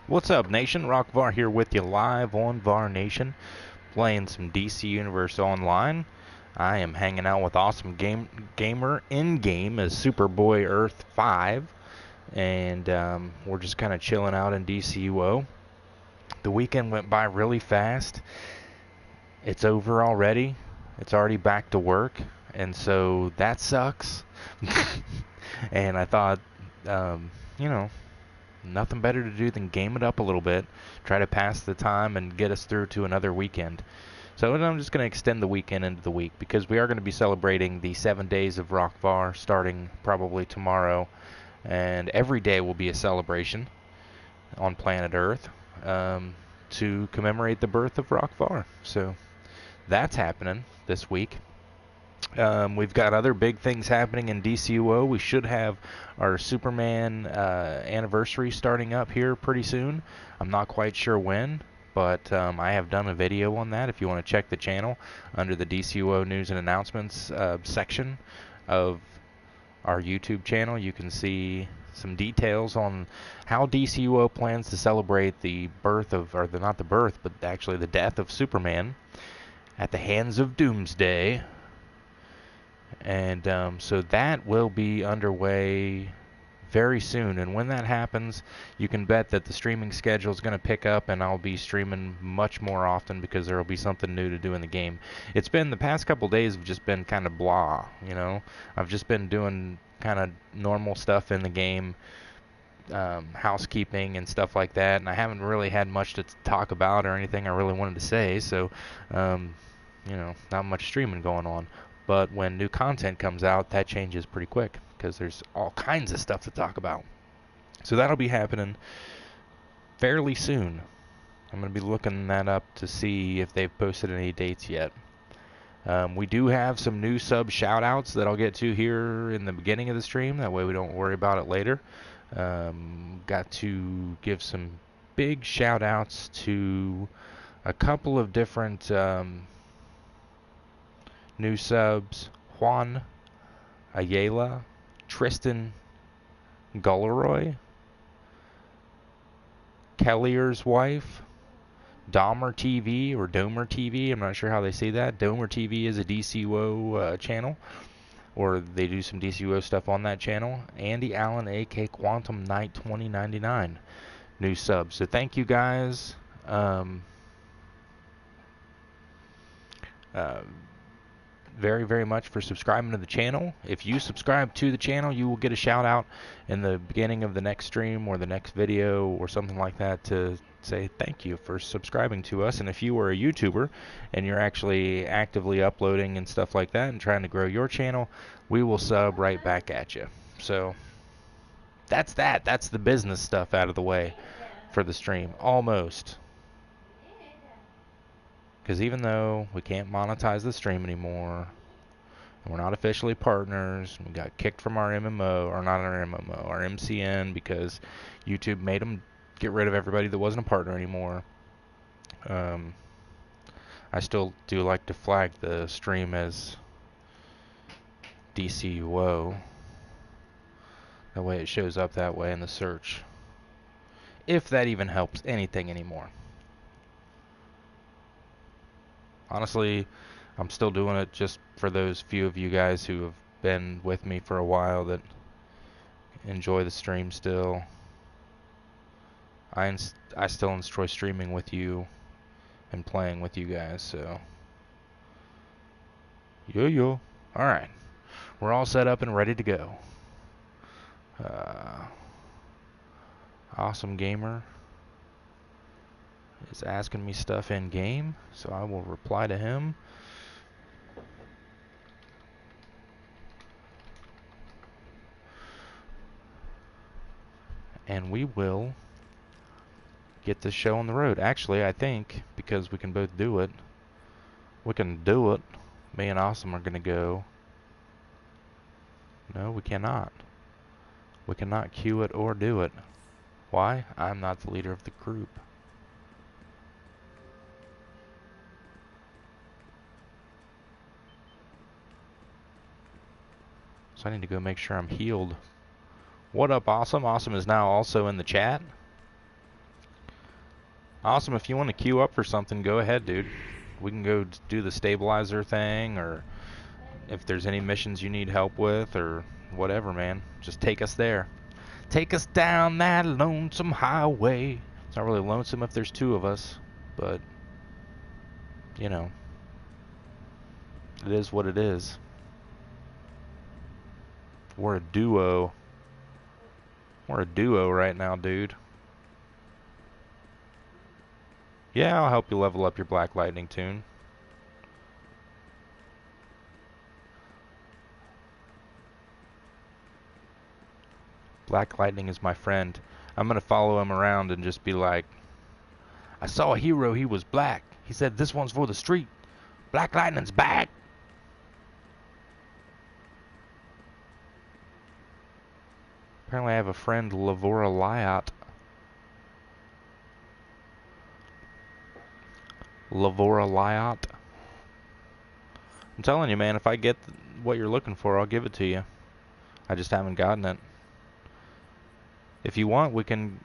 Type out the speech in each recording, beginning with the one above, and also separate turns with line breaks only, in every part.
What's up, Nation? Rockvar here with you live on Var Nation, playing some DC Universe Online. I am hanging out with Awesome Gamer in-game as Superboy Earth 5, and we're just kind of chilling out in DCUO. The weekend went by really fast. It's over already. It's already back to work, and so that sucks. And I thought, you know, nothing better to do than game it up a little bit, try to pass the time and get us through to another weekend. So I'm just going to extend the weekend into the week because we are going to be celebrating the 7 days of Rockvar starting probably tomorrow, and every day will be a celebration on planet Earth to commemorate the birth of Rockvar. So that's happening this week. We've got other big things happening in DCUO. We should have our Superman anniversary starting up here pretty soon. I'm not quite sure when, but I have done a video on that. If you want to check the channel under the DCUO News and Announcements section of our YouTube channel, you can see some details on how DCUO plans to celebrate the birth of, or not the birth, but actually the death of Superman at the hands of Doomsday. And so that will be underway very soon. And when that happens, you can bet that the streaming schedule is going to pick up, and I'll be streaming much more often because there will be something new to do in the game. It's been the past couple days have just been kind of blah, you know. I've just been doing kind of normal stuff in the game, housekeeping and stuff like that, and I haven't really had much to talk about or anything I really wanted to say. So, not much streaming going on. But when new content comes out, that changes pretty quick because there's all kinds of stuff to talk about. So that'll be happening fairly soon. I'm going to be looking that up to see if they've posted any dates yet. We do have some new sub shoutouts that I'll get to here in the beginning of the stream. That way we don't worry about it later. Got to give some big shoutouts to a couple of different new subs: Juan Ayala, Tristan Gulleroy, Kellier's wife, Domer TV or Domer TV. I'm not sure how they say that. Domer TV is a DCUO channel, or they do some DCUO stuff on that channel. Andy Allen, AK Quantum Knight 2099, new subs. So thank you guys. Very, very much for subscribing to the channel. If you subscribe to the channel, you will get a shout out in the beginning of the next stream or the next video or something like that to say thank you for subscribing to us. And if you are a YouTuber and you're actually actively uploading and stuff like that and trying to grow your channel, we will sub right back at you. So that's that. That's the business stuff out of the way for the stream. Almost. Because even though we can't monetize the stream anymore, and we're not officially partners, we got kicked from our MMO, or not our MMO, our MCN, because YouTube made them get rid of everybody that wasn't a partner anymore. I still do like to flag the stream as DCUO. That way it shows up that way in the search. If that even helps anything anymore. Honestly, I'm still doing it just for those few of you guys who have been with me for a while that enjoy the stream still. I still enjoy streaming with you and playing with you guys, so. Yo. Alright. We're all set up and ready to go. Awesome Gamer is asking me stuff in game, so I will reply to him. And we will get this show on the road. Actually, I think because we can both do it, we can do it. Me and Awesome are going to go. No, we cannot. We cannot queue it or do it. Why? I'm not the leader of the group. So I need to go make sure I'm healed. What up, Awesome? Awesome is now also in the chat. Awesome. If you want to queue up for something, go ahead, dude. We can go do the stabilizer thing, or if there's any missions you need help with, or whatever, man. Just take us there. Take us down that lonesome highway. It's not really lonesome if there's two of us, but, you know, it is what it is. We're a duo. We're a duo right now, dude. Yeah, I'll help you level up your Black Lightning tune. Black Lightning is my friend. I'm gonna follow him around and just be like, I saw a hero, he was black. He said this one's for the street. Black Lightning's back. Apparently I have a friend, Lavora Lyot. Lavora Lyot. I'm telling you, man, if I get what you're looking for, I'll give it to you. I just haven't gotten it. If you want, we can,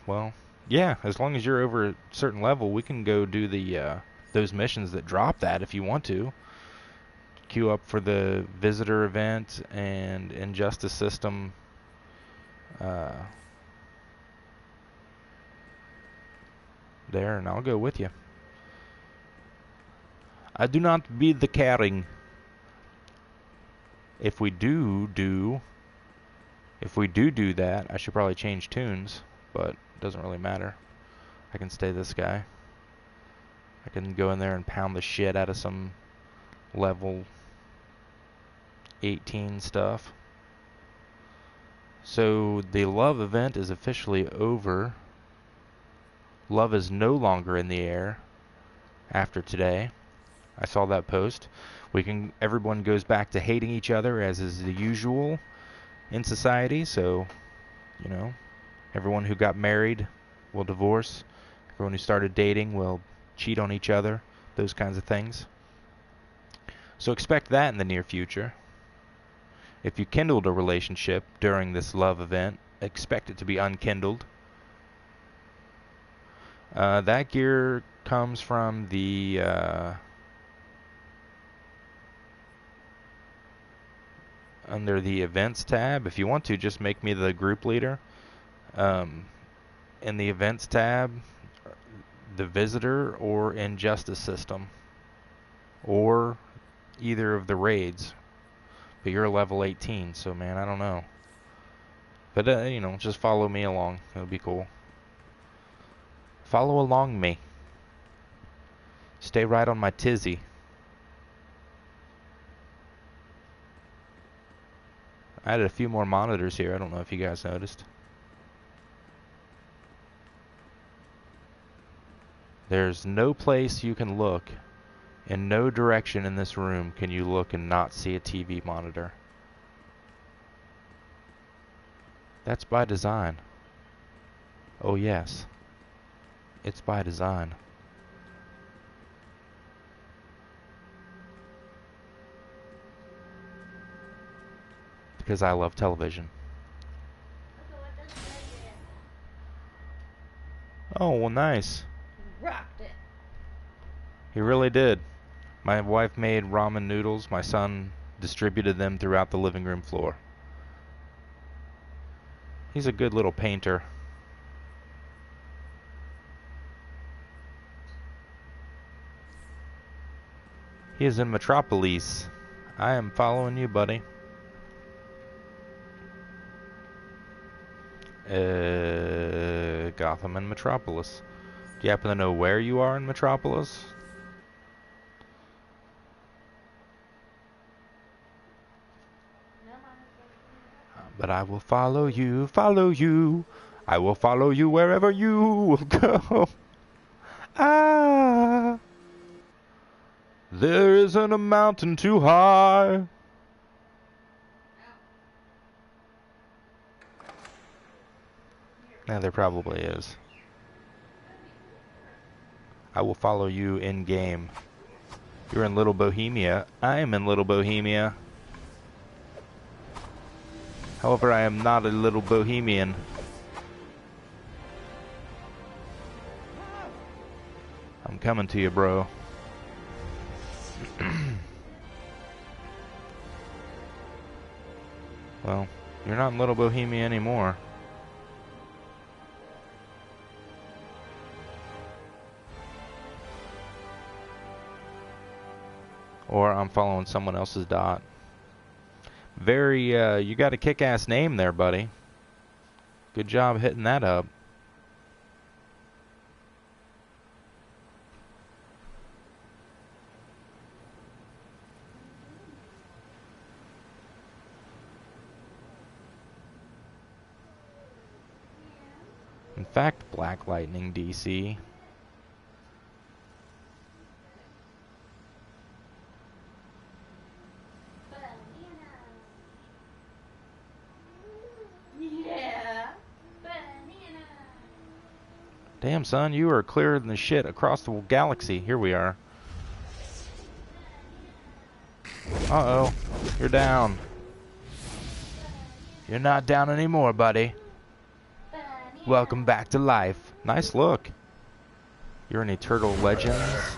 well, yeah, as long as you're over a certain level, we can go do the, those missions that drop that if you want to. Queue up for the visitor event and injustice system, there, and I'll go with you. I do not be the caring. If we do that, I should probably change tunes, but it doesn't really matter. I can stay this guy. I can go in there and pound the shit out of some level 18 stuff. So the love event is officially over. Love is no longer in the air after today. I saw that post. Everyone goes back to hating each other as is the usual in society, so, you know, everyone who got married will divorce. Everyone who started dating will cheat on each other, those kinds of things. So expect that in the near future. If you kindled a relationship during this love event, expect it to be unkindled. That gear comes from the under the events tab. If you want to, just make me the group leader. In the events tab, the visitor or injustice system, or either of the raids. But you're level 18, so man, I don't know. But you know, just follow me along. It'll be cool. Follow along me. Stay right on my tizzy. I added a few more monitors here. I don't know if you guys noticed. There's no place you can look. In no direction in this room can you look and not see a TV monitor. That's by design. Oh yes. It's by design. Because I love television. Oh, well, nice.
Rocked it.
He really did. My wife made ramen noodles. My son distributed them throughout the living room floor. He's a good little painter. He is in Metropolis. I am following you, buddy. Gotham and Metropolis. Do you happen to know where you are in Metropolis? But I will follow you, follow you. I will follow you wherever you will go. Ah, there isn't a mountain too high. Yeah, there probably is. I will follow you in game. You're in Little Bohemia. I am in Little Bohemia. However, I am not a little bohemian. coming to you, bro. Well, you're not in Little Bohemia anymore. Or I'm following someone else's dot. Very, you got a kick-ass name there, buddy. Good job hitting that up. In fact, Black Lightning DC. Damn, son, you are clearer than the shit across the galaxy. Here we are. Uh-oh. You're down. You're not down anymore, buddy. Welcome back to life. Nice look. You're an Eternal Legends.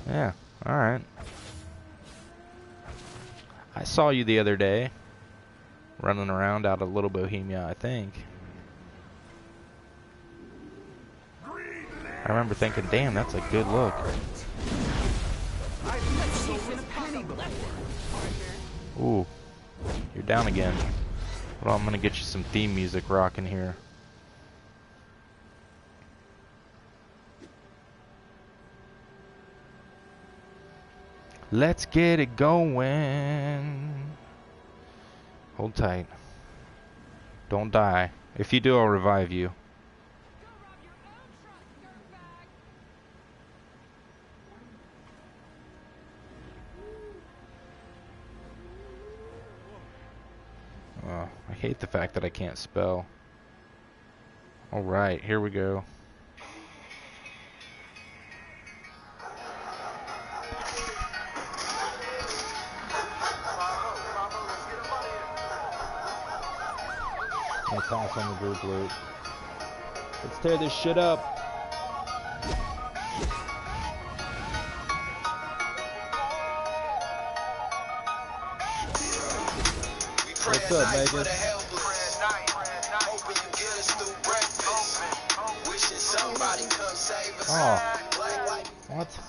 Yeah, alright. I saw you the other day. Running around out of Little Bohemia, I think. I remember thinking, damn, that's a good look. Ooh, you're down again. Well, I'm gonna get you some theme music rocking here. Let's get it going. Hold tight. Don't die. If you do, I'll revive you. Oh, I hate the fact that I can't spell. Alright, here we go. Toss on the group loot. Let's tear this shit up. What's up, Vegas? Oh, what?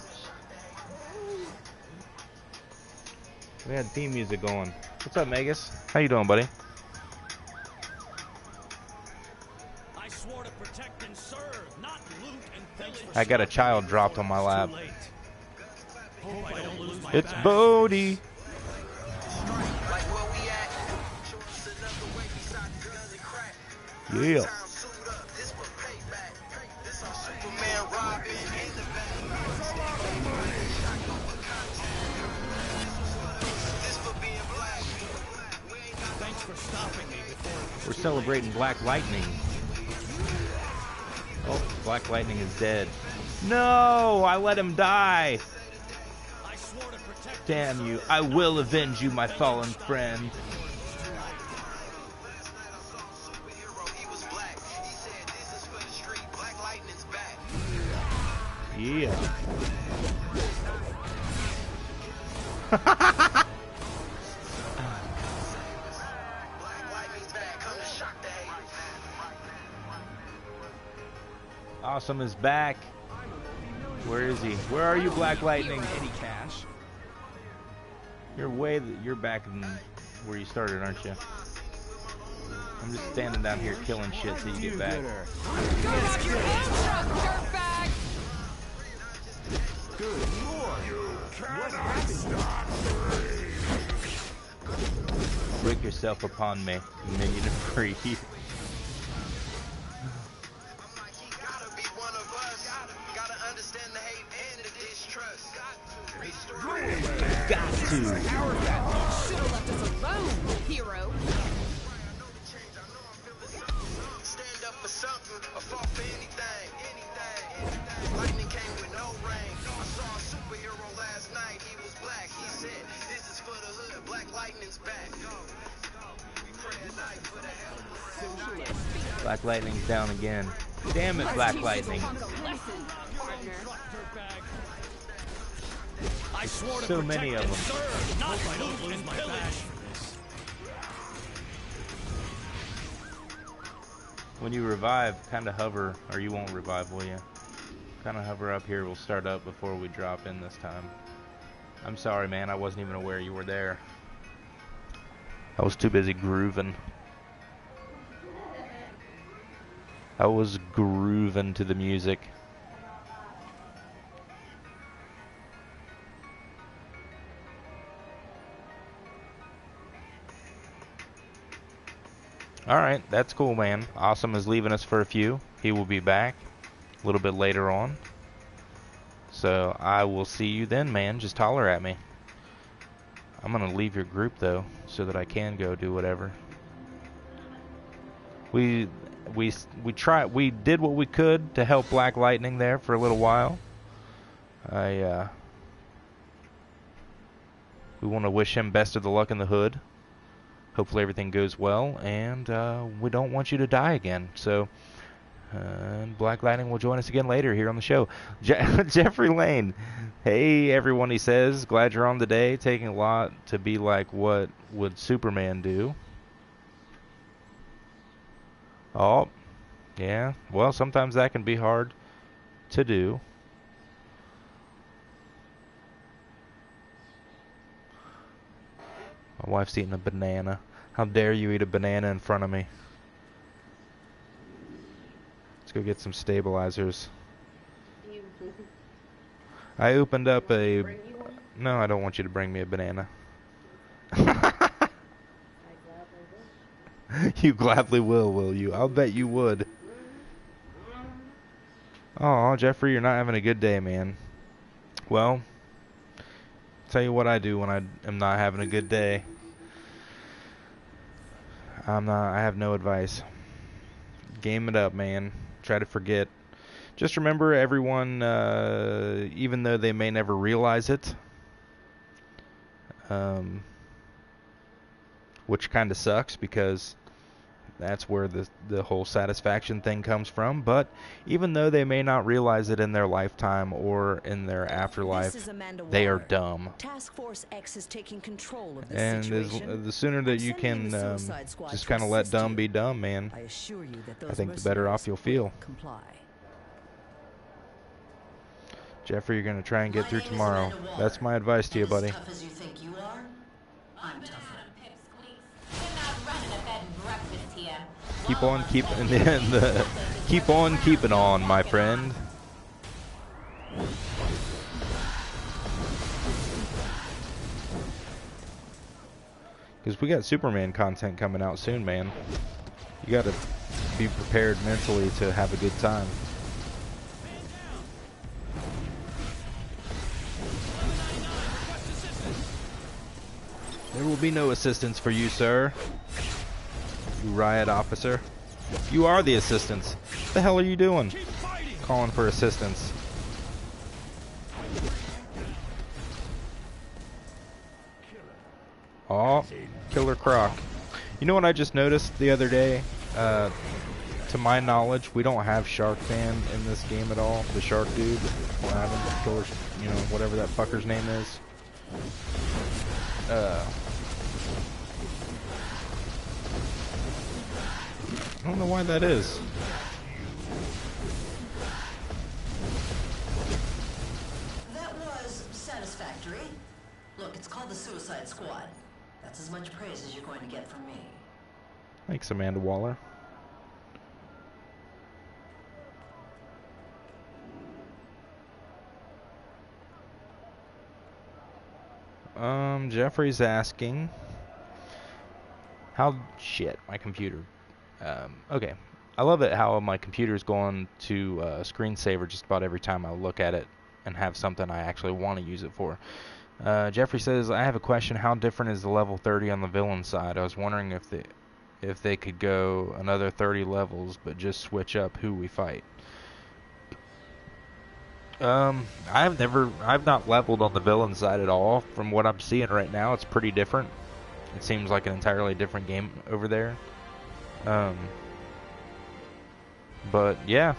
We had theme music going. What's up, Megas? How you doing, buddy? I got a child dropped on my lap. It's Bodie. Yeah. We're celebrating Black Lightning. Oh, Black Lightning is dead. No, I let him die. Damn you. I will avenge you, my fallen friend. Yeah. Awesome is back. Where is he? Where are you, Black Lightning?
Eddie Cash.
You're back in where you started, aren't you? I'm just standing down here killing shit till you get back.
Go rock your truck, dirtbag! Good lord! What happened?
Break yourself upon me, minion of free. Got to.
Should've left us alone, hero.
Stand up for something, or fall for anything. Lightning came with no rain. I saw a superhero last night. He was black. He said, "This is for the hood. Black Lightning's back." We pray at night for the help.
Black Lightning's down again. Damn it, Black Lightning.
I swore to
So
protect
many of
and
them.
serve, not loot and pillage.
When you revive, kind of hover, or you won't revive, will you? Kind of hover up here. We'll start up before we drop in this time. I'm sorry, man. I wasn't even aware you were there. I was too busy grooving. I was grooving to the music. Alright, that's cool, man. Awesome is leaving us for a few. He will be back a little bit later on. So I will see you then, man. Just holler at me. I'm gonna leave your group though, so that I can go do whatever. We did what we could to help Black Lightning there for a little while. We want to wish him best of the luck in the hood. Hopefully everything goes well, and we don't want you to die again. So, Black Lightning will join us again later here on the show. Jeffrey Lane, hey everyone, he says, glad you're on today. Taking a lot to be like, what would Superman do? Oh, yeah. Well, sometimes that can be hard to do. My wife's eating a banana. How dare you eat a banana in front of me? Let's go get some stabilizers. I opened up a... No, I don't want you to bring me a banana. You gladly will you? I'll bet you would. Oh, Jeffrey, you're not having a good day, man. Well, tell you what I do when I am not having a good day. I have no advice. Game it up, man. Try to forget. Just remember, everyone, even though they may never realize it, which kind of sucks because that's where the whole satisfaction thing comes from. But even though they may not realize it in their lifetime or in their afterlife, they are dumb.
Task Force X is taking control of this
And
situation.
the sooner that you can just kind of let dumb be dumb, man,
I assure you that those
I think the better off you'll feel.
comply.
Jeffrey, you're going to try and get through tomorrow. That's my advice to you, buddy.
As tough as you think you are, I'm tougher.
Keep on keep on keeping on, my friend. Because we got Superman content coming out soon, man. You got to be prepared mentally to have a good time. There will be no assistance for you, sir. You riot officer. You are the assistance. What the hell are you doing? Calling for assistance. Oh, Killer Croc. You know what I just noticed the other day? To my knowledge, we don't have Shark Man in this game at all. The Shark Dude. We're having Killer, you know, whatever that fucker's name is. I don't know why that is.
That was satisfactory. Look, it's called the Suicide Squad. That's as much praise as you're going to get from me.
Thanks, Amanda Waller. Jeffrey's asking how... Shit, my computer. Okay. I love it how my computer's going to screensaver just about every time I look at it and have something I actually want to use it for. Jeffrey says, I have a question. How different is the level 30 on the villain side? I was wondering if they could go another 30 levels but just switch up who we fight. I've not leveled on the villain side at all. From what I'm seeing right now, it's pretty different. It seems like an entirely different game over there. But yeah,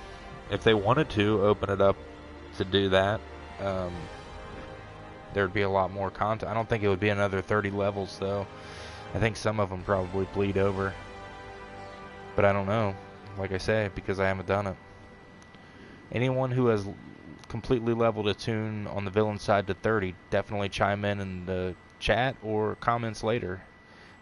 if they wanted to open it up to do that, there'd be a lot more content. I don't think it would be another 30 levels though. I think some of them probably bleed over. But I don't know, like I say, because I haven't done it. Anyone who has completely leveled a tune on the villain side to 30, definitely chime in the chat or comments later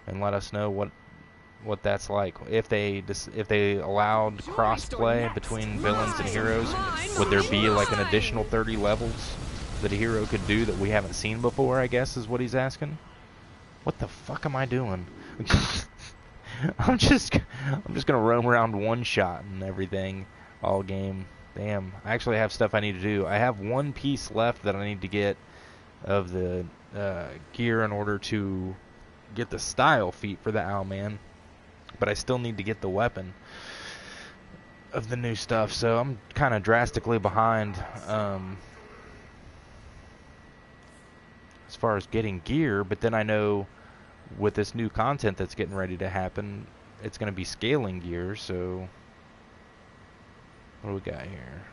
and let us know what that's like. If they allowed cross-play between villains and heroes, would there be like an additional 30 levels that a hero could do that we haven't seen before, I guess is what he's asking. What the fuck am I doing? I'm just gonna roam around one shot and everything all game. Damn, I actually have stuff I need to do. I have one piece left that I need to get of the gear in order to get the style feat for the Owlman, but I still need to get the weapon of the new stuff, so I'm kind of drastically behind as far as getting gear. But then I know with this new content that's getting ready to happen, it's going to be scaling gear. So what do we got here?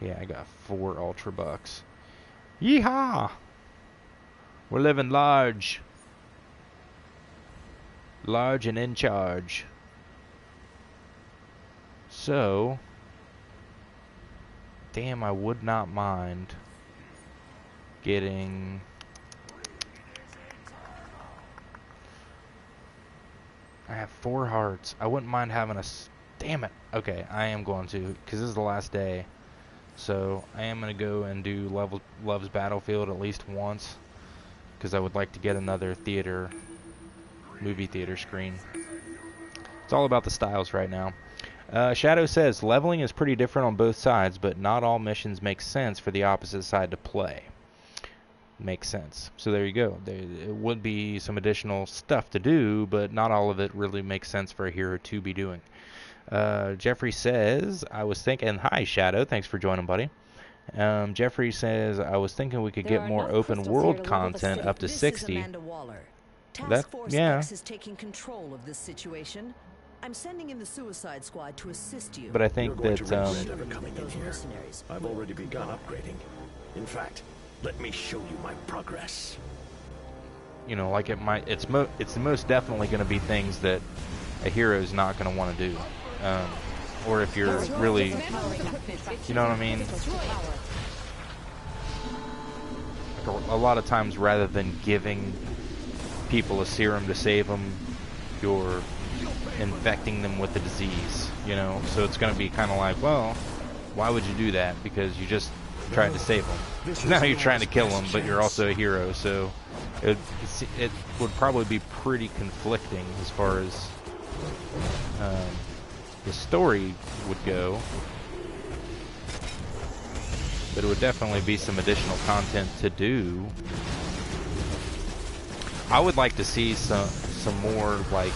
Yeah, I got 4 Ultra Bucks. Yeehaw! We're living large. Large and in charge. So, damn, I would not mind getting... I have 4 hearts. I wouldn't mind having a... Damn it. Okay, I am going to, because this is the last day. So, I am going to go and do Love's Battlefield at least once, because I would like to get another movie theater screen. It's all about the styles right now. Shadow says, leveling is pretty different on both sides, but not all missions make sense for the opposite side to play. Makes sense. So there you go. It would be some additional stuff to do, but not all of it really makes sense for a hero to be doing. Jeffrey says, I was thinking, hi Shadow, thanks for joining, buddy. Jeffrey says, I was thinking we could get more open world content up to 60.
This is Amanda Waller. Task Force
yeah.
X is taking control of this situation. I'm sending in the Suicide Squad to assist you.
But I think
You're going
that
to regret ever coming in
Those
here.
mercenaries.
I've already begun upgrading. In fact, let me show you my progress.
you know, like it's most definitely going to be things that a hero is not going to want to do, or if you're really, you know what I mean. Like a lot of times, rather than giving people a serum to save them, you're infecting them with the disease. You know, so it's going to be kind of like, well, why would you do that? Because you just tried to save them. Now you're trying to kill them, but you're also a hero. So it would probably be pretty conflicting as far as the story would go. But it would definitely be some additional content to do. I would like to see some more like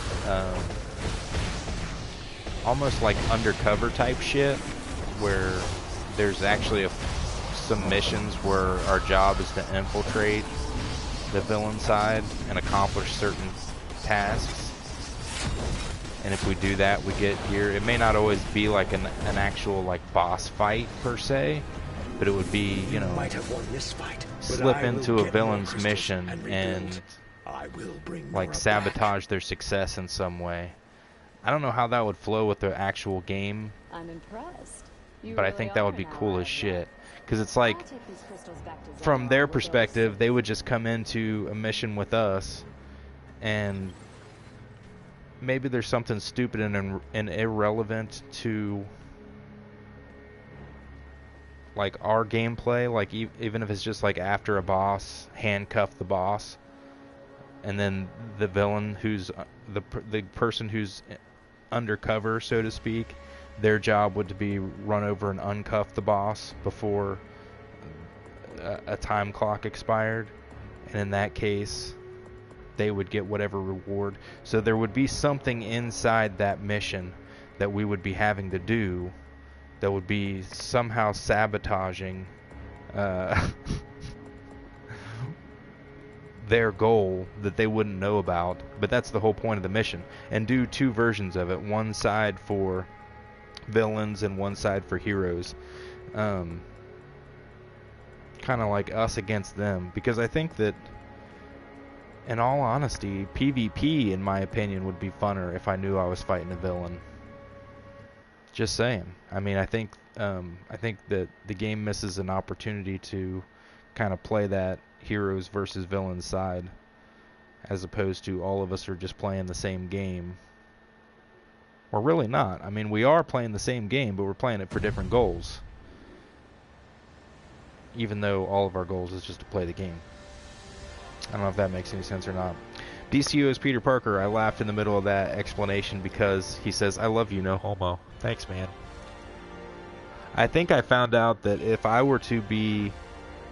almost like undercover type shit, where there's actually some missions where our job is to infiltrate the villain side and accomplish certain tasks. And if we do that, we get gear. It may not always be like an actual like boss fight per se, but it would be, you know,
Might have won this fight,
slip into a villain's mission and like sabotage their success in some way. I don't know how that would flow with the actual game,
I'm impressed.
but I think that would be cool as shit. Because it's like, from their perspective, they would just come into a mission with us, and maybe there's something stupid and irrelevant to like our gameplay, like even if it's just like after a boss, handcuff the boss, and then the villain, who's the person who's undercover, so to speak, their job would be run over and uncuff the boss before a time clock expired, and in that case they would get whatever reward. So there would be something inside that mission that we would be having to do that would be somehow sabotaging their goal that they wouldn't know about, but that's the whole point of the mission. And do 2 versions of it, one side for villains and one side for heroes. Kind of like us against them, because I think that, in all honesty, PvP, in my opinion, would be funner if I knew I was fighting a villain. Just saying. I mean, I think that the game misses an opportunity to kind of play that heroes versus villains side, as opposed to all of us are just playing the same game. We're really not. I mean, we are playing the same game, but we're playing it for different goals. Even though all of our goals is just to play the game. I don't know if that makes any sense or not. DCUO is Peter Parker. I laughed in the middle of that explanation because he says, "I love you, no homo." Thanks, man. I think I found out that if I were to be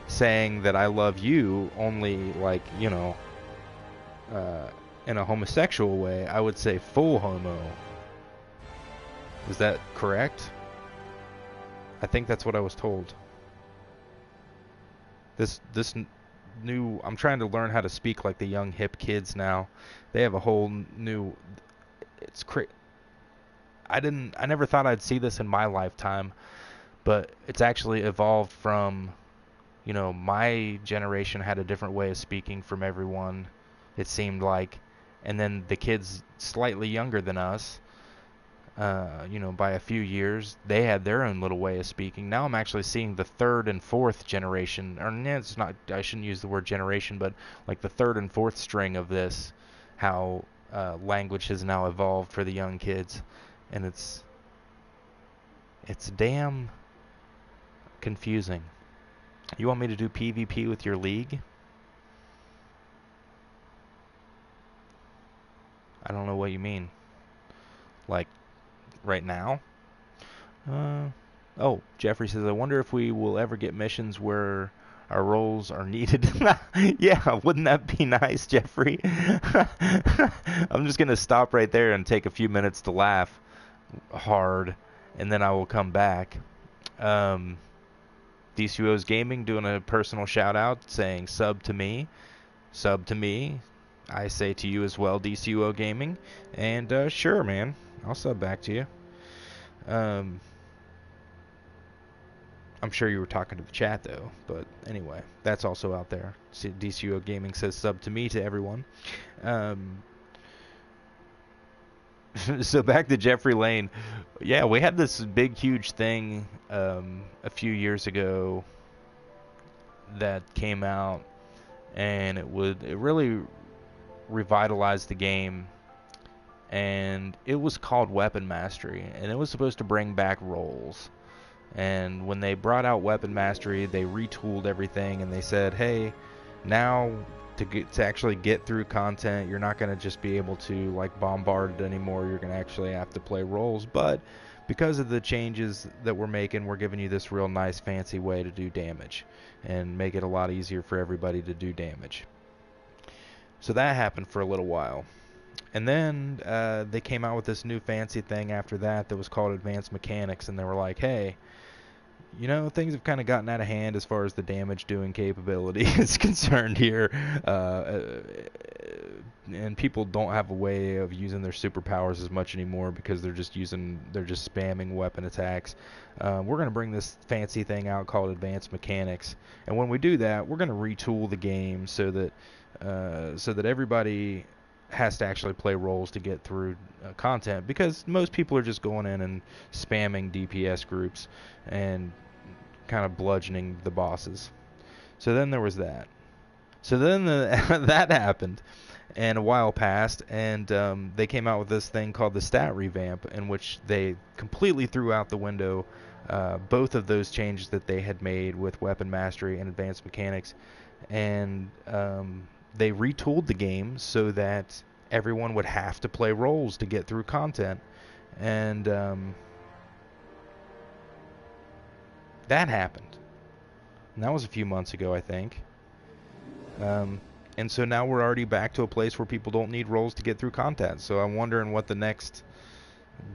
saying that I love you only, like, you know, in a homosexual way, I would say full homo. Is that correct? I think that's what I was told. This new, I'm trying to learn how to speak like the young hip kids now. They have a whole new, it's crazy. I never thought I'd see this in my lifetime, but it's actually evolved from, you know, my generation had a different way of speaking from everyone, it seemed like, and then the kids slightly younger than us, you know, by a few years, they had their own little way of speaking. Now I'm actually seeing the 3rd and 4th generation, or it's not, I shouldn't use the word generation, but like the 3rd and 4th string of this, how language has now evolved for the young kids, and it's damn confusing. You want me to do PvP with your league? I don't know what you mean. Like, right now? Oh, Jeffrey says, I wonder if we will ever get missions where our roles are needed. Yeah, wouldn't that be nice, Jeffrey? I'm just going to stop right there and take a few minutes to laugh hard, and then I will come back. DCUO's Gaming doing a personal shout out saying sub to me. I say to you as well, DCUO Gaming. And sure, man, I'll sub back to you. I'm sure you were talking to the chat, though. But anyway, that's also out there. DCUO Gaming says sub to me to everyone. So back to Jeffrey Lane. Yeah, we had this big, huge thing a few years ago that came out, and it really revitalized the game. And it was called Weapon Mastery, and it was supposed to bring back roles. And when they brought out Weapon Mastery, they retooled everything, and they said, hey, now to actually get through content, you're not going to just be able to like bombard it anymore. You're going to actually have to play roles. But because of the changes that we're making, we're giving you this real nice fancy way to do damage and make it a lot easier for everybody to do damage. So that happened for a little while. And then they came out with this new fancy thing after that was called Advanced Mechanics, and they were like, hey, you know, things have kind of gotten out of hand as far as the damage doing capability is concerned here, and people don't have a way of using their superpowers as much anymore because they're just spamming weapon attacks. We're going to bring this fancy thing out called Advanced Mechanics, and when we do that, we're going to retool the game so that everybody has to actually play roles to get through content, because most people are just going in and spamming DPS groups and kind of bludgeoning the bosses. So then there was that. So then that happened, and a while passed, and they came out with this thing called the stat revamp, in which they completely threw out the window both of those changes that they had made with Weapon Mastery and Advanced Mechanics, and they retooled the game so that everyone would have to play roles to get through content. And that happened. And that was a few months ago, I think. And so now we're already back to a place where people don't need roles to get through content. So I'm wondering what the next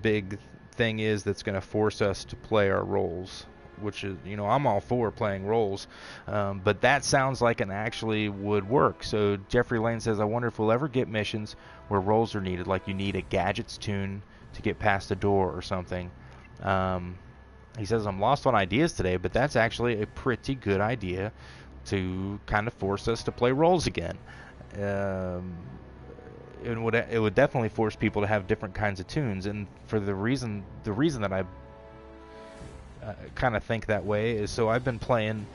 big thing is that's going to force us to play our roles. which is, you know, I'm all for playing roles, but that sounds like it actually would work. So Jeffrey Lane says, I wonder if we'll ever get missions where roles are needed, like you need a gadgets tune to get past a door or something. He says, I'm lost on ideas today, but that's actually a pretty good idea to kind of force us to play roles again. It would definitely force people to have different kinds of tunes, and for the reason that I kind of think that way is, so I've been playing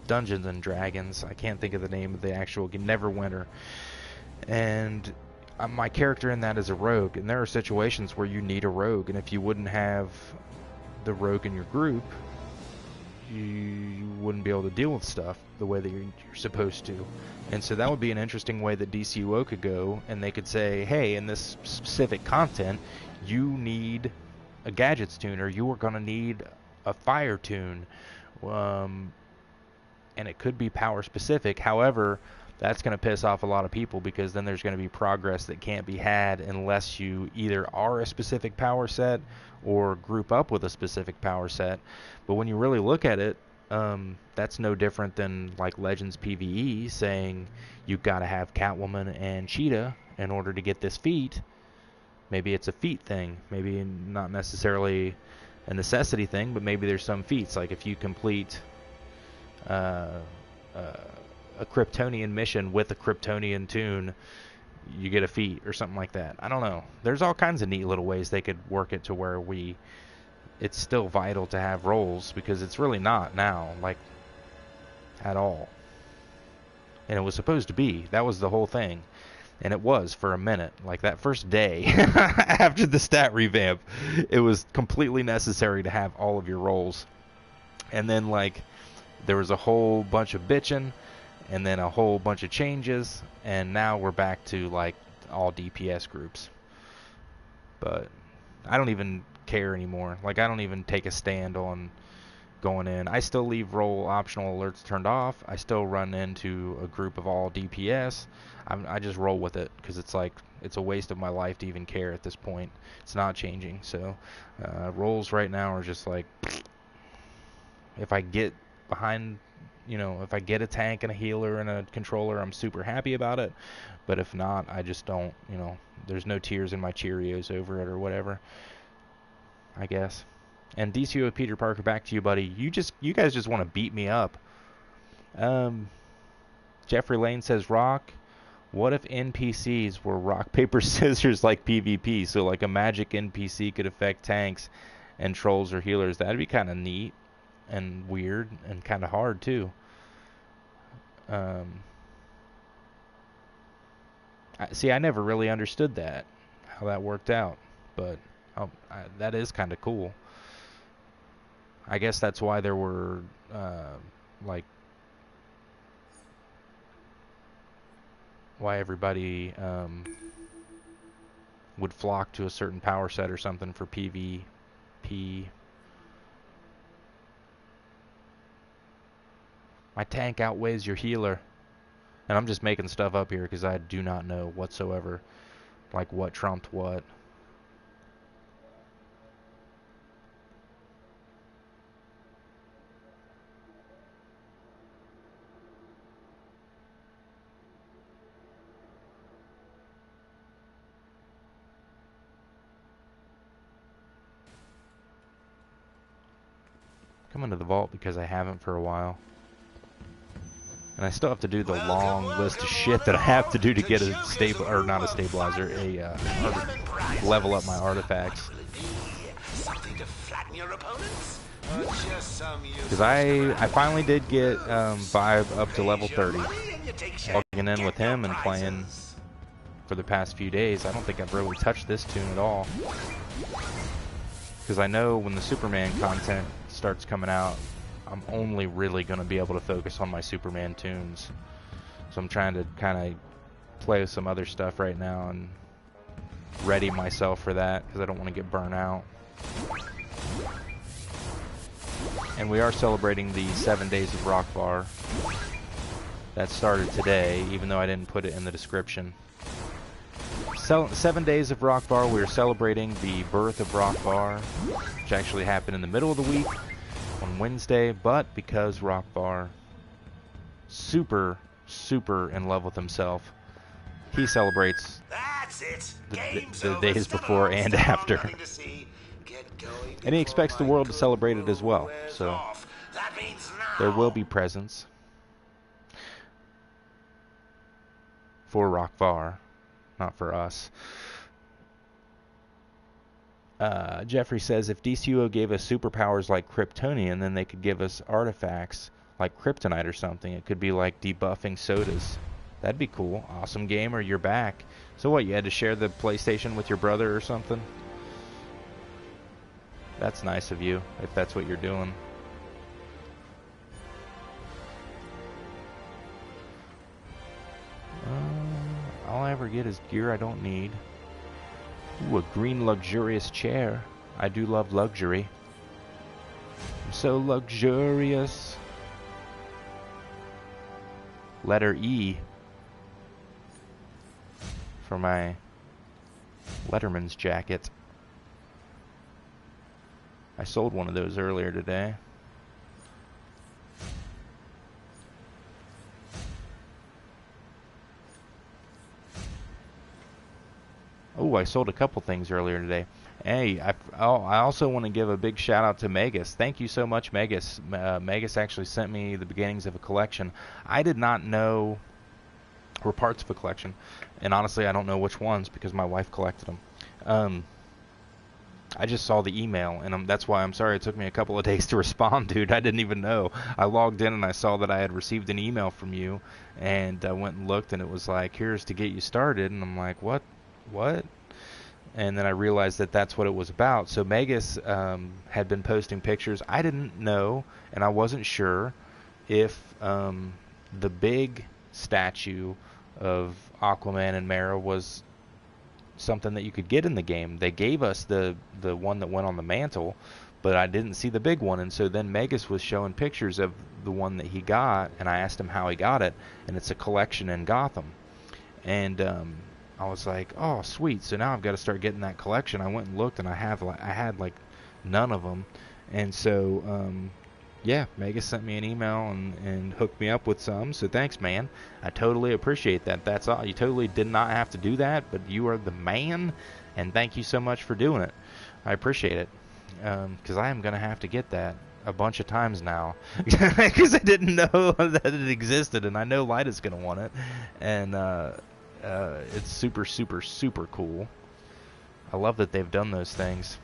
Dungeons and Dragons. I can't think of the name of the actual game, Neverwinter, and my character in that is a rogue, and there are situations where you need a rogue, and if you wouldn't have the rogue in your group, you wouldn't be able to deal with stuff the way that you're supposed to. And so that would be an interesting way that DCUO could go, and they could say, hey, in this specific content, you need a gadgets tune, or you are going to need a fire tune, and it could be power specific. However, that's going to piss off a lot of people, because then there's going to be progress that can't be had unless you either are a specific power set or group up with a specific power set. But when you really look at it, that's no different than like Legends PvE saying you've got to have Catwoman and Cheetah in order to get this feat. Maybe it's a feat thing, maybe not necessarily a necessity thing, but maybe there's some feats, like if you complete a Kryptonian mission with a Kryptonian tune, you get a feat or something like that. I don't know. There's all kinds of neat little ways they could work it to where it's still vital to have roles, because it's really not now, like, at all. And it was supposed to be. That was the whole thing. And it was for a minute. Like that first day after the stat revamp, it was completely necessary to have all of your roles. And then, like, there was a whole bunch of bitching, and then a whole bunch of changes, and now we're back to like all DPS groups. But I don't even care anymore. Like, I don't even take a stand on going in. I still leave role optional alerts turned off. I still run into a group of all DPS. I just roll with it, because it's like, it's a waste of my life to even care at this point. It's not changing. So roles right now are just like, if I get behind, you know, if I get a tank and a healer and a controller, I'm super happy about it. But if not, I just don't, you know, there's no tears in my Cheerios over it or whatever, I guess. And DCUO Peter Parker, back to you, buddy. You guys just want to beat me up. Jeffrey Lane says, Rock, what if NPCs were rock, paper, scissors like PvP? So like a magic NPC could affect tanks and trolls or healers. That'd be kind of neat and weird and kind of hard too. See, I never really understood that, how that worked out, but that is kind of cool. I guess that's why there were why everybody would flock to a certain power set or something for PvP. My tank outweighs your healer. And I'm just making stuff up here because I do not know whatsoever, like, what trumped what. Come into the vault because I haven't for a while. And I still have to do the long list of shit that I have to do to get a not a stabilizer, level up my artifacts. Because I finally did get Vibe up to level 30. Logging in with him and playing for the past few days, I don't think I've really touched this tune at all. Because I know when the Superman content starts coming out, I'm only really going to be able to focus on my Superman tunes. So I'm trying to kind of play with some other stuff right now and ready myself for that, because I don't want to get burnt out. And we are celebrating the 7 days of Rockvar. That started today, even though I didn't put it in the description. 7 days of Rock Bar. We're celebrating the birth of Rock Bar, which actually happened in the middle of the week on Wednesday. But because Rock Bar super in love with himself, he celebrates
That's it.
the days before and after. And he expects the world to celebrate it as well. So there will be presents for Rockvar, not for us. Jeffrey says if DCUO gave us superpowers like Kryptonian, then they could give us artifacts like Kryptonite or something. It could be like debuffing sodas. That'd be cool. Awesome Gamer, you're back. So what, you had to share the PlayStation with your brother or something? That's nice of you, if that's what you're doing. All I ever get is gear I don't need. Ooh, a green luxurious chair. I do love luxury. I'm so luxurious. Letter E for my Letterman's jacket. I sold one of those earlier today. Oh, I sold a couple things earlier today. Hey, I also want to give a big shout out to Megas. Thank you so much, Megas. Megas actually sent me the beginnings of a collection. I did not know, or parts of a collection, and honestly I don't know which ones because my wife collected them. I just saw the email, and that's why I'm sorry it took me a couple of days to respond, dude. I didn't even know. I logged in and I saw that I had received an email from you, and I went and looked, and it was like, here's to get you started, and I'm like, what? And then I realized that that's what it was about. So Megas had been posting pictures. I didn't know, and I wasn't sure if the big statue of Aquaman and Mera was something that you could get in the game. They gave us the one that went on the mantle, but I didn't see the big one. And so then Megas was showing pictures of the one that he got, and I asked him how he got it, and it's a collection in Gotham. And I was like, oh sweet, so now I've got to start getting that collection. I went and looked, and I had like none of them. And so yeah, Megas sent me an email and hooked me up with some, so thanks, man. I totally appreciate that. That's all. You totally did not have to do that, but you are the man, and thank you so much for doing it. I appreciate it, because I am going to have to get that a bunch of times now, because I didn't know that it existed, and I know Lida's going to want it, and it's super cool. I love that they've done those things.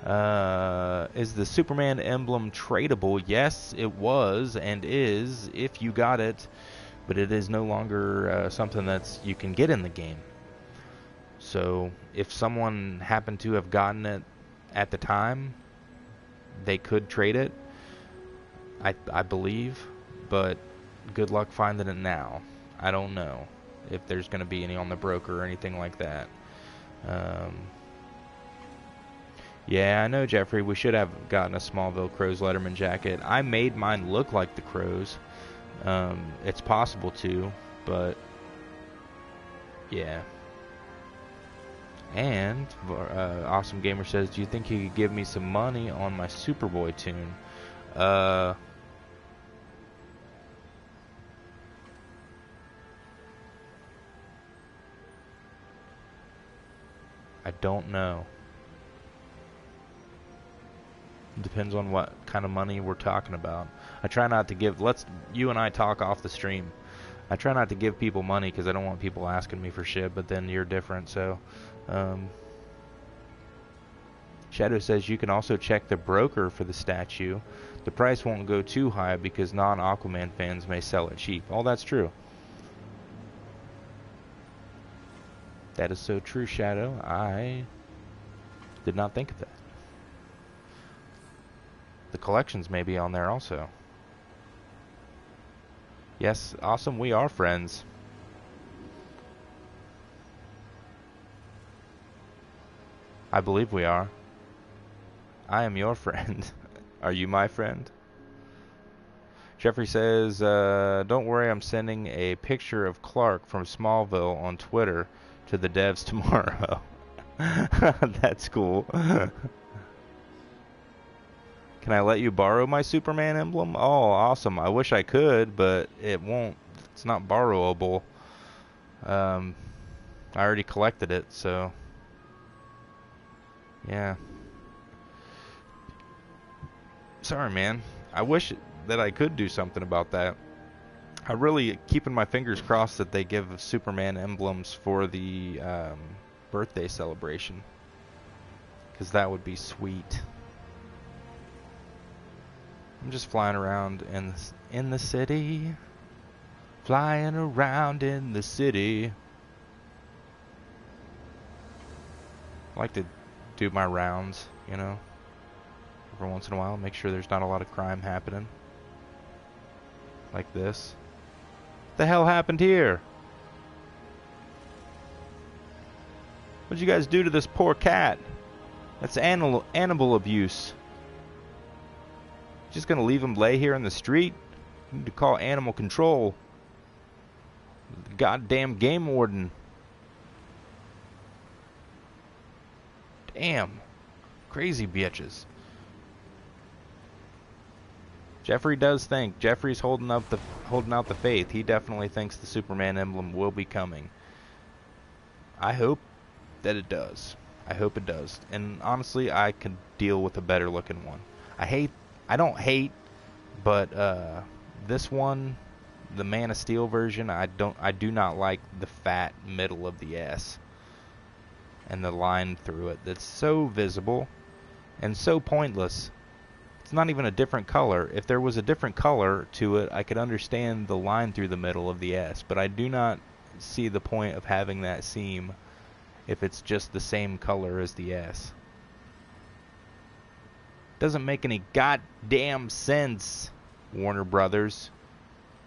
Is the Superman emblem tradable? Yes, it was and is if you got it, but it is no longer something that's you can get in the game. So if someone happened to have gotten it at the time, they could trade it, I believe, but good luck finding it now. I don't know if there's going to be any on the broker or anything like that. Yeah, I know, Jeffrey. We should have gotten a Smallville Crows Letterman jacket. I made mine look like the Crows. It's possible to, but yeah. And Awesome Gamer says, do you think you could give me some money on my Superboy tune? I don't know. Depends on what kind of money we're talking about. I try not to give, you and I talk off the stream. I try not to give people money because I don't want people asking me for shit, but then you're different, so. Shadow says you can also check the broker for the statue. The price won't go too high because non-Aquaman fans may sell it cheap. Oh, that's true. That is so true, Shadow. I did not think of that. The collections may be on there also. Yes, Awesome, we are friends. I believe we are. I am your friend. Are you my friend? Jeffrey says, don't worry, I'm sending a picture of Clark from Smallville on Twitter. to the devs tomorrow. That's cool. Can I let you borrow my Superman emblem? Oh, awesome. I wish I could, but it won't. It's not borrowable. I already collected it, so yeah. Sorry, man. I wish that I could do something about that. I'm really keeping my fingers crossed that they give Superman emblems for the birthday celebration, because that would be sweet. I'm just flying around in the city. Flying around in the city. I like to do my rounds, you know, every once in a while. Make sure there's not a lot of crime happening. Like this. What the hell happened here? What'd you guys do to this poor cat? That's animal abuse. Just gonna leave him lay here in the street? You need to call animal control. The goddamn game warden. Damn. Crazy bitches. Jeffrey does think. Jeffrey's holding out the faith. He definitely thinks the Superman emblem will be coming. I hope that it does. I hope it does. And honestly, I could deal with a better looking one. I don't hate, but this one, the Man of Steel version, I do not like the fat middle of the S and the line through it. That's so visible and so pointless. It's not even a different color. If there was a different color to it, I could understand the line through the middle of the S, but I do not see the point of having that seam if it's just the same color as the S. Doesn't make any goddamn sense, Warner Brothers.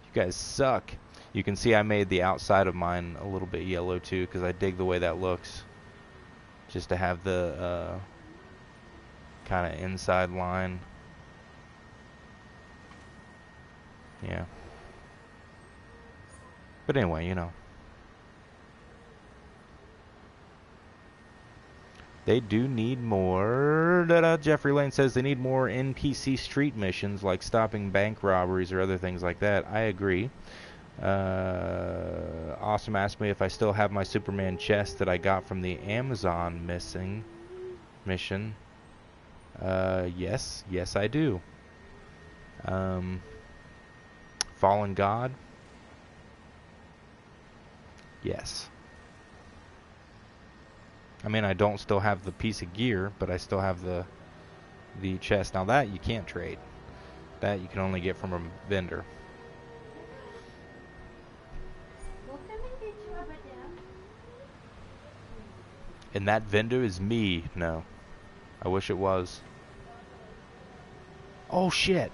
You guys suck. You can see I made the outside of mine a little bit yellow too, because I dig the way that looks. Just to have the kind of inside line. Yeah. But anyway, you know. They do need more. Jeffrey Lane says they need more NPC street missions, like stopping bank robberies or other things like that. I agree. Awesome asked me if I still have my Superman chest that I got from the Amazon mission. Yes I do. Fallen God. Yes. I mean, I don't still have the piece of gear, but I still have the chest. Now that you can't trade. That you can only get from a vendor. And that vendor is me. No. I wish it was. Oh shit.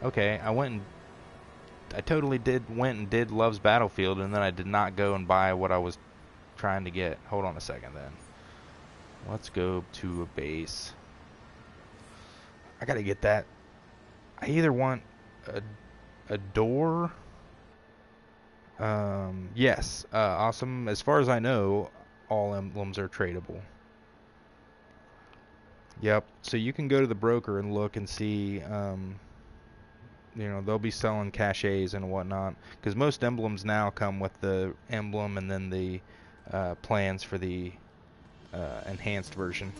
Okay, I totally went and did Love's Battlefield, and then I did not go and buy what I was trying to get. Hold on a second then. Let's go to a base. I gotta get that. I either want a door. Yes. Awesome. As far as I know, all emblems are tradable. Yep. So you can go to the broker and look and see. You know, they'll be selling cachets and whatnot, because most emblems now come with the emblem and then the plans for the enhanced version.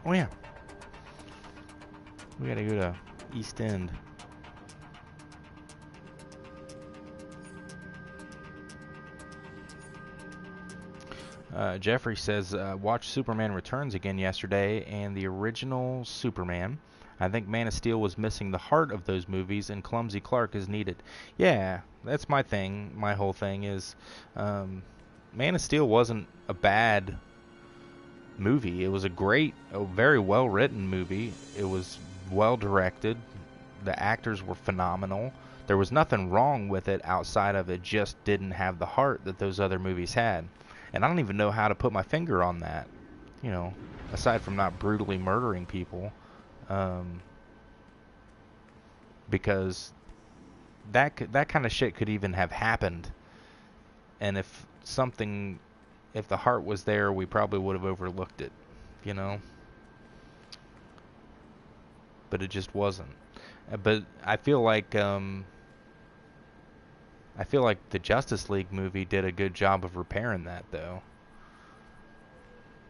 Oh yeah, we gotta go to East End. Jeffrey says, watched Superman Returns again yesterday, and the original Superman. I think Man of Steel was missing the heart of those movies, and Clumsy Clark is needed. Yeah, that's my thing. My whole thing is, Man of Steel wasn't a bad movie. It was a very well written movie. It was well directed. The actors were phenomenal. There was nothing wrong with it outside of it just didn't have the heart that those other movies had. And I don't even know how to put my finger on that, you know, aside from not brutally murdering people. Because that kind of shit could even have happened. And if the heart was there, we probably would have overlooked it, you know? But it just wasn't. But I feel like the Justice League movie did a good job of repairing that, though.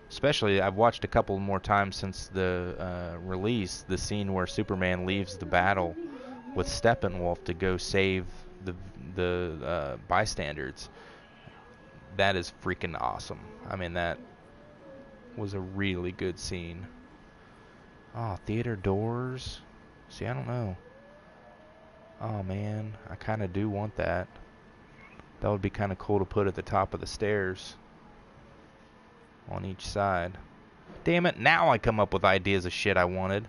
Especially, I've watched a couple more times since the release, the scene where Superman leaves the battle with Steppenwolf to go save the bystanders. That is freaking awesome. I mean, that was a really good scene. Oh, theater doors. See, I don't know. Oh, man. I kind of do want that. That would be kind of cool to put at the top of the stairs. On each side. Damn it, now I come up with ideas of shit I wanted.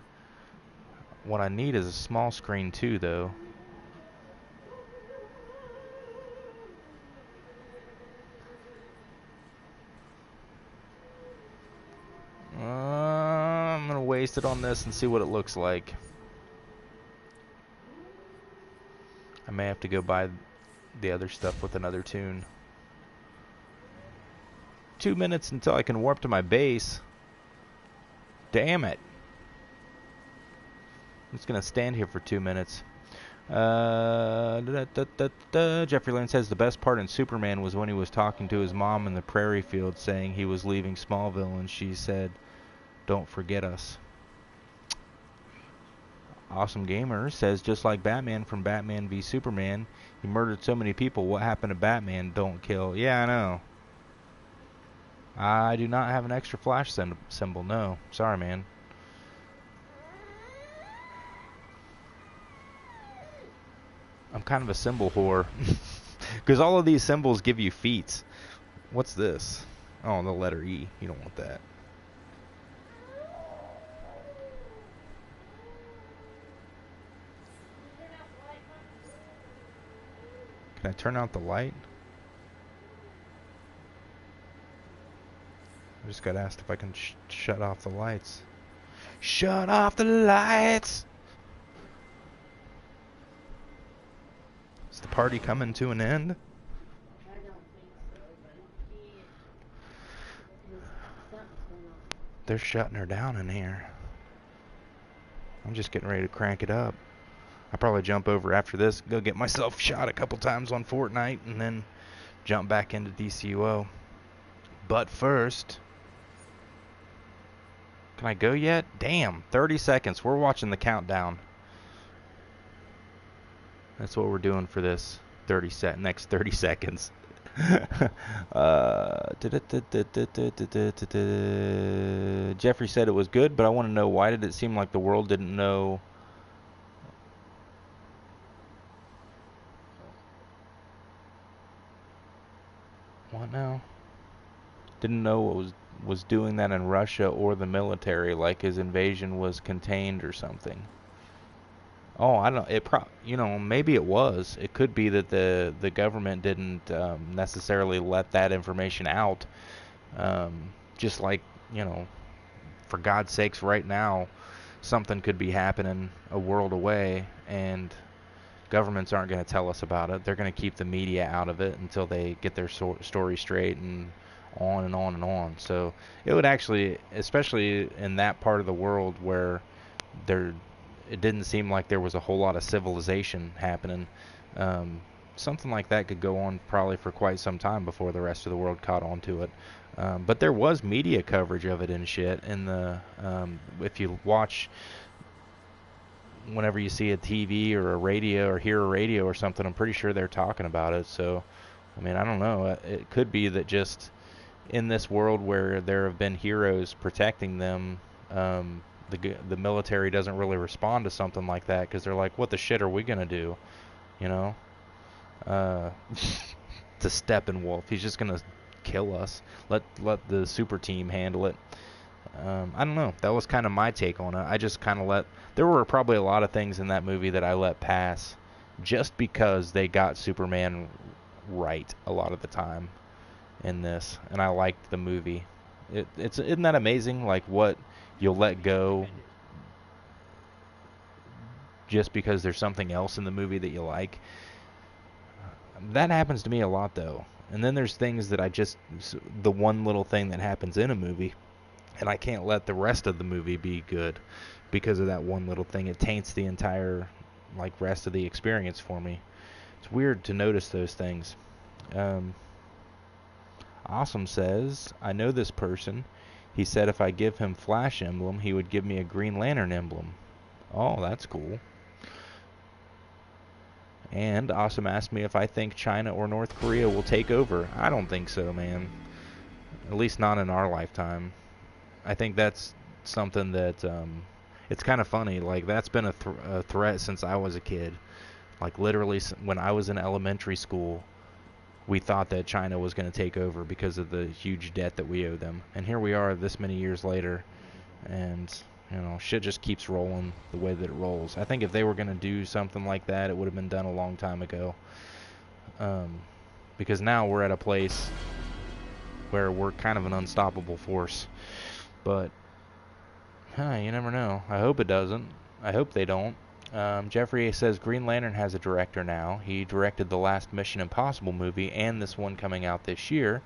What I need is a small screen too, though. I'm gonna waste it on this and see what it looks like. I may have to go buy the other stuff with another tune. 2 minutes until I can warp to my base. Damn it. I'm just gonna stand here for 2 minutes. Jeffrey Lane says the best part in Superman was when he was talking to his mom in the prairie field saying he was leaving Smallville and she said, "Don't forget us." Awesome Gamer says, just like Batman from Batman v Superman, he murdered so many people. What happened to Batman? Don't kill. Yeah, I know. I do not have an extra flash symbol. No. Sorry, man. I'm kind of a symbol whore. Because all of these symbols give you feats. What's this? Oh, the letter E. You don't want that. Can I turn out the light? I just got asked if I can shut off the lights. Shut off the lights! Is the party coming to an end?
I don't think so, but something's going on.
They're shutting her down in here. I'm just getting ready to crank it up. I'll probably jump over after this, go get myself shot a couple times on Fortnite, and then jump back into DCUO. But first... Can I go yet? Damn, 30 seconds. We're watching the countdown. That's what we're doing for this next 30 seconds. Jeffrey said it was good, but I want to know, why did it seem like the world didn't know? What now? Didn't know what was doing that in Russia or the military, like his invasion was contained or something. Oh, I don't. Maybe it was. It could be that the government didn't necessarily let that information out. Just like, for God's sakes, right now, something could be happening a world away, and governments aren't going to tell us about it. They're going to keep the media out of it until they get their story straight, and on and on and on. So it would actually, especially in that part of the world where it didn't seem like there was a whole lot of civilization happening, something like that could go on probably for quite some time before the rest of the world caught on to it. But there was media coverage of it and shit. And if you watch, whenever you see a TV or a radio or hear a radio or something, I'm pretty sure they're talking about it. So, I mean, I don't know. It could be that just in this world where there have been heroes protecting them, the military doesn't really respond to something like that because they're like, what the shit are we going to do? To Steppenwolf. He's just going to kill us. Let the super team handle it. I don't know. That was kind of my take on it. I just kind of there were probably a lot of things in that movie that I let pass just because they got Superman right a lot of the time in this, and I liked the movie. Isn't that amazing? Like what you'll let go just because there's something else in the movie that you like. That happens to me a lot though. And then there's things that the one little thing that happens in a movie, and I can't let the rest of the movie be good because of that one little thing. It taints the entire like rest of the experience for me. It's weird to notice those things. Awesome says, I know this person. He said if I give him Flash emblem, he would give me a Green Lantern emblem. Oh, that's cool. And Awesome asked me if I think China or North Korea will take over. I don't think so, man. At least not in our lifetime. I think that's something that, it's kind of funny. Like, that's been a threat since I was a kid. Like, literally, when I was in elementary school, we thought that China was going to take over because of the huge debt that we owe them. And here we are this many years later, and, you know, shit just keeps rolling the way that it rolls. I think if they were going to do something like that, it would have been done a long time ago. Because now we're at a place where we're kind of an unstoppable force. But, you never know. I hope it doesn't. I hope they don't. Jeffrey says Green Lantern has a director now. He directed the last Mission Impossible movie and this one coming out this year.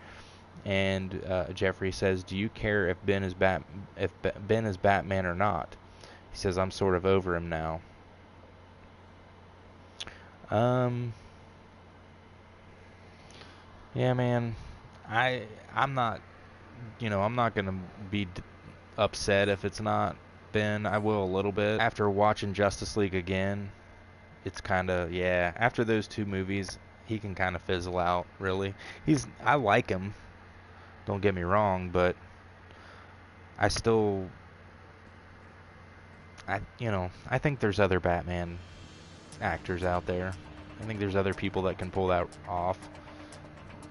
And Jeffrey says, "Do you care if Ben is Batman or not?" He says, "I'm sort of over him now." Yeah, man. I'm not, I'm not gonna be upset if it's not Ben. I will a little bit. After watching Justice League again, it's kind of, yeah, after those two movies, he can kind of fizzle out, really. I like him, don't get me wrong, but I still, I think there's other Batman actors out there. I think there's other people that can pull that off.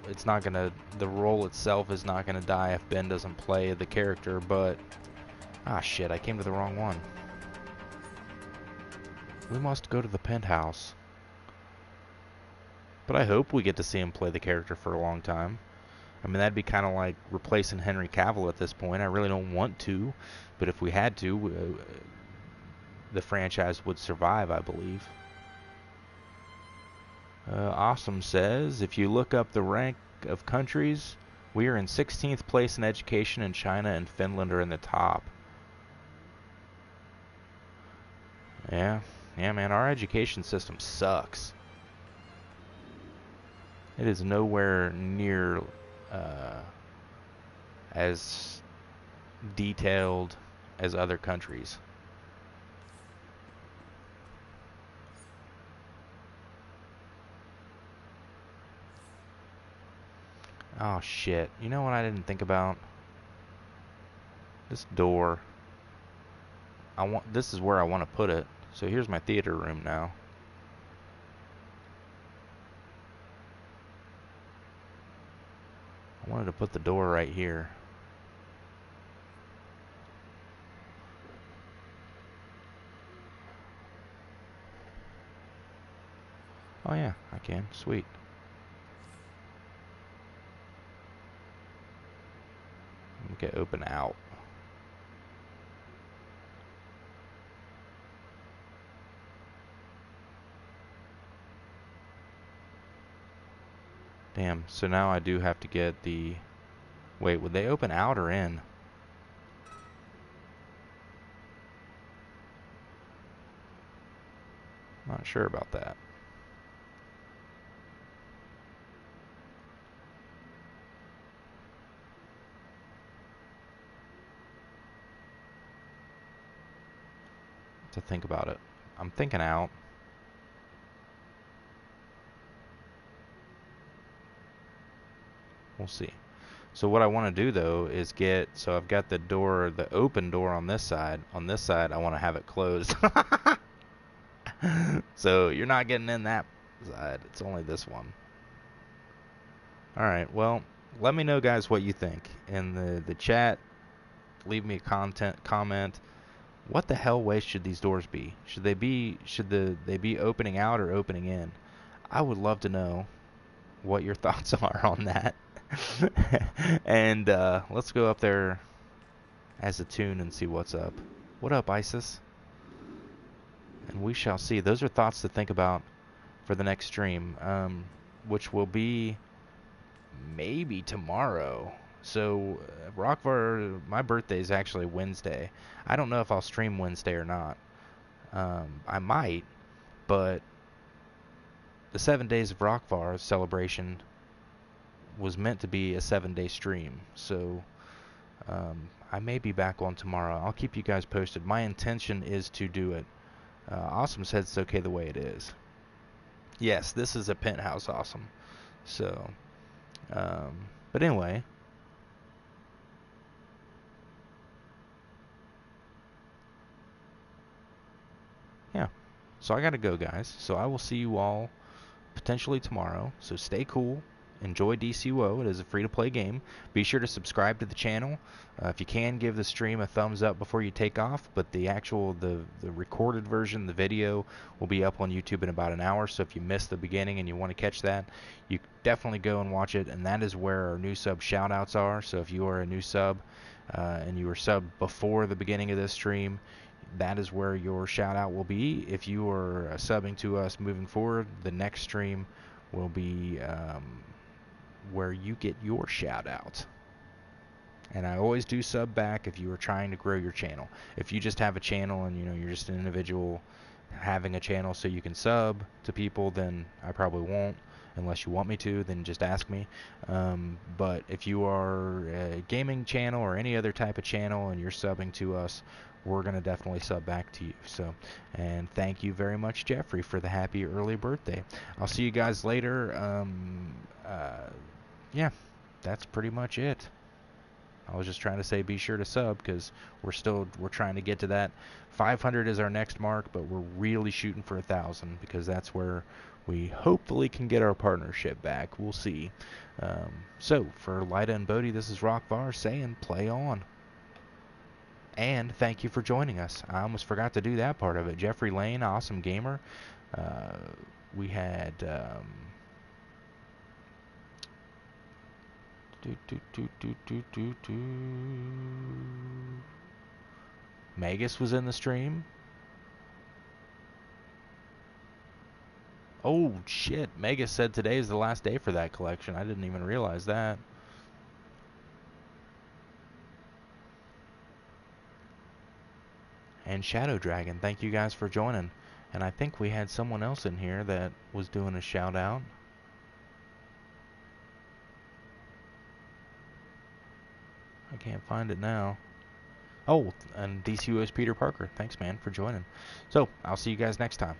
The role itself is not gonna die if Ben doesn't play the character, but, shit, I came to the wrong one. We must go to the penthouse. But I hope we get to see him play the character for a long time. I mean, that'd be kind of like replacing Henry Cavill at this point. I really don't want to, but if we had to, the franchise would survive, I believe. Awesome says, if you look up the rank of countries, we are in 16th place in education, and China and Finland are in the top. Yeah, man, our education system sucks. It is nowhere near as detailed as other countries. Oh shit, you know what I didn't think about? This door. This is where I want to put it. So here's my theater room now. I wanted to put the door right here. Oh yeah, I can. Sweet. Get open out. Damn, so now I do have to get the... Wait, would they open out or in? Not sure about that. To think about it. I'm thinking out. We'll see. So what I want to do though is so I've got the open door on this side. On this side, I want to have it closed. So you're not getting in that side. It's only this one. Alright, well, let me know, guys, what you think. In the chat, leave me a comment. What the hell way should these doors be? Should they be opening out or opening in? I would love to know what your thoughts are on that. And let's go up there as a tune and see what's up. What up, ISIS? And we shall see. Those are thoughts to think about for the next stream, which will be maybe tomorrow. So, Rockvar, my birthday is actually Wednesday. I don't know if I'll stream Wednesday or not. I might, but the 7 days of Rockvar celebration was meant to be a 7-day stream. So, I may be back on tomorrow. I'll keep you guys posted. My intention is to do it. Awesome said it's okay the way it is. Yes, this is a penthouse awesome. So, but anyway. Yeah. So I gotta go, guys. So I will see you all potentially tomorrow. So stay cool. Enjoy DCUO. It is a free-to-play game. Be sure to subscribe to the channel. If you can, give the stream a thumbs up before you take off. But the actual, the recorded version, the video, will be up on YouTube in about an hour. So if you missed the beginning and you want to catch that, you definitely go and watch it. And that is where our new sub shoutouts are. So if you are a new sub and you were subbed before the beginning of this stream, that is where your shout out will be. If you are subbing to us moving forward, the next stream will be where you get your shout out. And I always do sub back if you are trying to grow your channel. If you just have a channel and you're just an individual having a channel so you can sub to people, then I probably won't. Unless you want me to, then just ask me. But if you are a gaming channel or any other type of channel and you're subbing to us, we're going to definitely sub back to you. So, and thank you very much, Jeffrey, for the happy early birthday. I'll see you guys later. Yeah, that's pretty much it. I was just trying to say be sure to sub because we're trying to get to that. 500 is our next mark, but we're really shooting for 1,000 because that's where we hopefully can get our partnership back. We'll see. So for Lyda and Bodhi, this is Rockvar saying play on. And thank you for joining us. I almost forgot to do that part of it. Jeffrey Lane, awesome gamer. We had Magus was in the stream. Oh shit, Magus said today is the last day for that collection. I didn't even realize that. And Shadow Dragon, thank you guys for joining. And I think we had someone else in here that was doing a shout out. I can't find it now. Oh, and DCUO's Peter Parker. Thanks, man, for joining. So, I'll see you guys next time.